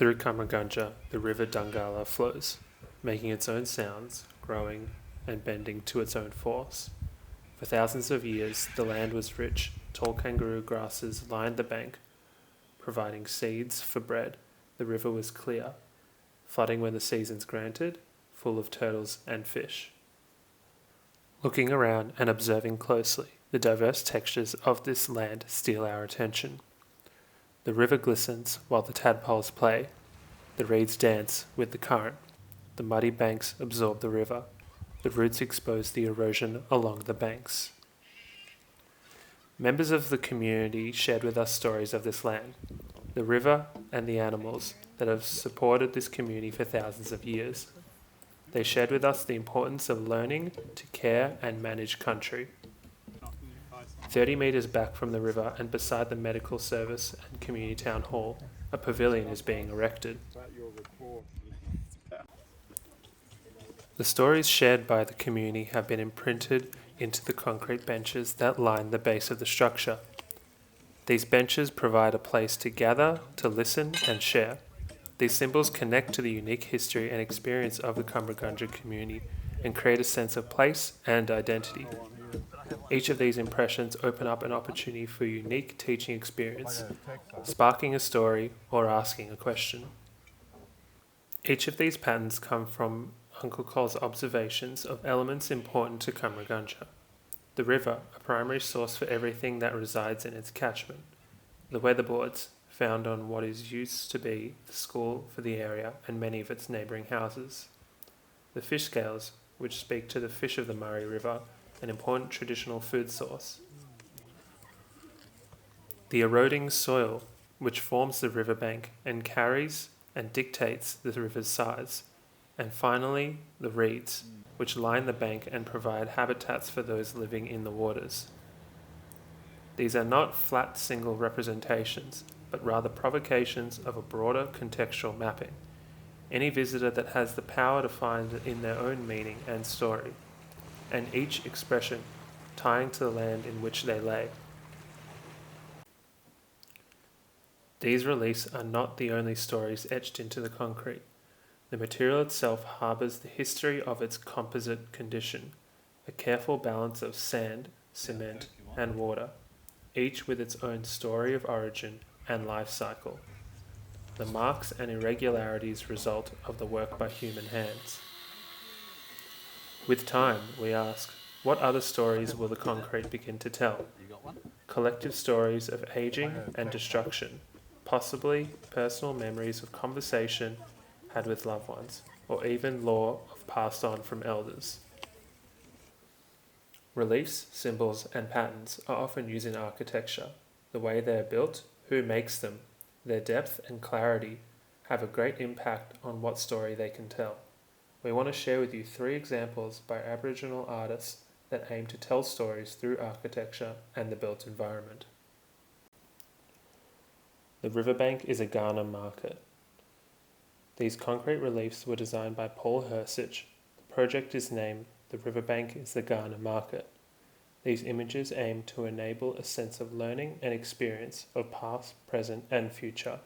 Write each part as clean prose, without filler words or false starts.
Through Cummeragunja, the river Dungala flows, making its own sounds, growing and bending to its own force. For thousands of years, the land was rich. Tall kangaroo grasses lined the bank, providing seeds for bread. The river was clear, flooding when the seasons granted, full of turtles and fish. Looking around and observing closely, the diverse textures of this land steal our attention. The river glistens while the tadpoles play. The reeds dance with the current. The muddy banks absorb the river. The roots expose the erosion along the banks. Members of the community shared with us stories of this land, the river and the animals that have supported this community for thousands of years. They shared with us the importance of learning to care and manage country. 30 metres back from the river and beside the medical service and community town hall, a pavilion is being erected. The stories shared by the community have been imprinted into the concrete benches that line the base of the structure. These benches provide a place to gather, to listen and share. These symbols connect to the unique history and experience of the Cummeragunja community and create a sense of place and identity. Each of these impressions open up an opportunity for a unique teaching experience, sparking a story or asking a question. Each of these patterns come from Uncle Cole's observations of elements important to Cummeragunja. The river, a primary source for everything that resides in its catchment. The weatherboards, found on what is used to be the school for the area and many of its neighbouring houses. The fish scales, which speak to the fish of the Murray River, an important traditional food source. The eroding soil, which forms the riverbank and carries and dictates the river's size. And finally, the reeds, which line the bank and provide habitats for those living in the waters. These are not flat single representations, but rather provocations of a broader contextual mapping. Any visitor that has the power to find it in their own meaning and story, and each expression tying to the land in which they lay. These reliefs are not the only stories etched into the concrete. The material itself harbours the history of its composite condition, a careful balance of sand, cement, and water, each with its own story of origin and life cycle. The marks and irregularities result of the work by human hands. With time, we ask, what other stories will the concrete begin to tell? Collective stories of aging and destruction, possibly personal memories of conversation had with loved ones, or even lore passed on from elders. Reliefs, symbols, and patterns are often used in architecture. The way they are built, who makes them, their depth and clarity have a great impact on what story they can tell. We want to share with you 3 examples by Aboriginal artists that aim to tell stories through architecture and the built environment. The riverbank is a Ghana market. These concrete reliefs were designed by Paul Hersich. The project is named The Riverbank is the Ghana Market. These images aim to enable a sense of learning and experience of past, present and future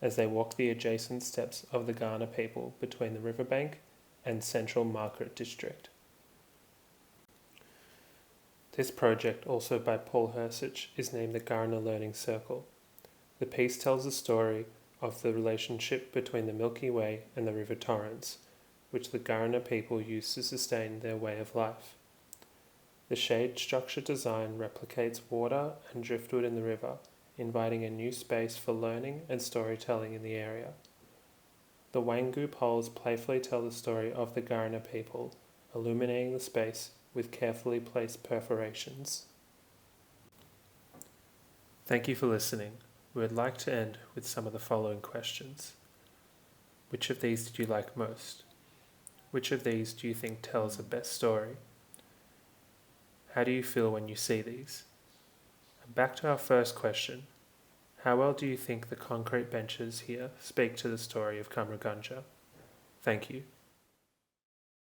as they walk the adjacent steps of the Ghana people between the riverbank and Central Market District. This project, also by Paul Hersich, is named the Ghana Learning Circle. The piece tells the story of the relationship between the Milky Way and the River Torrens, which the Ghana people use to sustain their way of life. The shade structure design replicates water and driftwood in the river, inviting a new space for learning and storytelling in the area. The Wangu poles playfully tell the story of the Ghana people, illuminating the space with carefully placed perforations. Thank you for listening. We would like to end with some of the following questions. Which of these did you like most? Which of these do you think tells the best story? How do you feel when you see these? And back to our first question. How well do you think the concrete benches here speak to the story of Cummeragunja? Thank you.